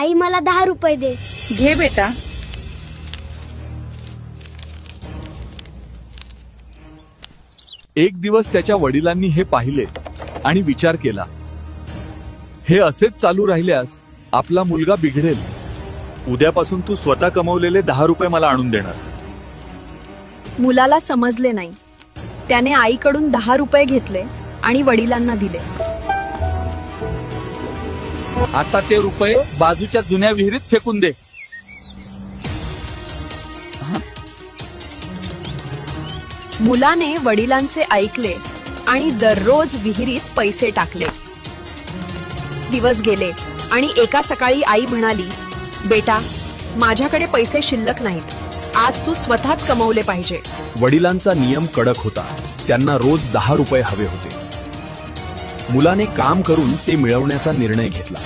आई मला 10 रुपये दे. घे बेटा. एक दिवस त्याच्या वडिलांनी हे पाहिले आणि विचार केला, हे असेच चालू राहिल्यास आपला मुलगा बिघडेल. उद्यापासून तू स्वतः कमवलेले 10 रुपये मला आणून देणार. मुलाला समजले नाही. त्याने आईकडून 10 रुपये घेतले आणि वडिलांना दिले. आता ते रुपये बाजूच्या जुन्या विहिरीत फेकून दे. मुलाने वडिलांचे ऐकले आणि दररोज विहिरीत पैसे टाकले. दिवस गेले आणि एका सकाळी आई म्हणाली, बेटा, माझ्याकडे पैसे शिल्लक नाहीत. आज तू स्वतःच कमवले पाहिजे. वडिलांचा नियम कडक होता. त्यांना रोज 10 रुपये हवे होते. मुलाने काम करून ते मिळवण्याचा निर्णय घेतला.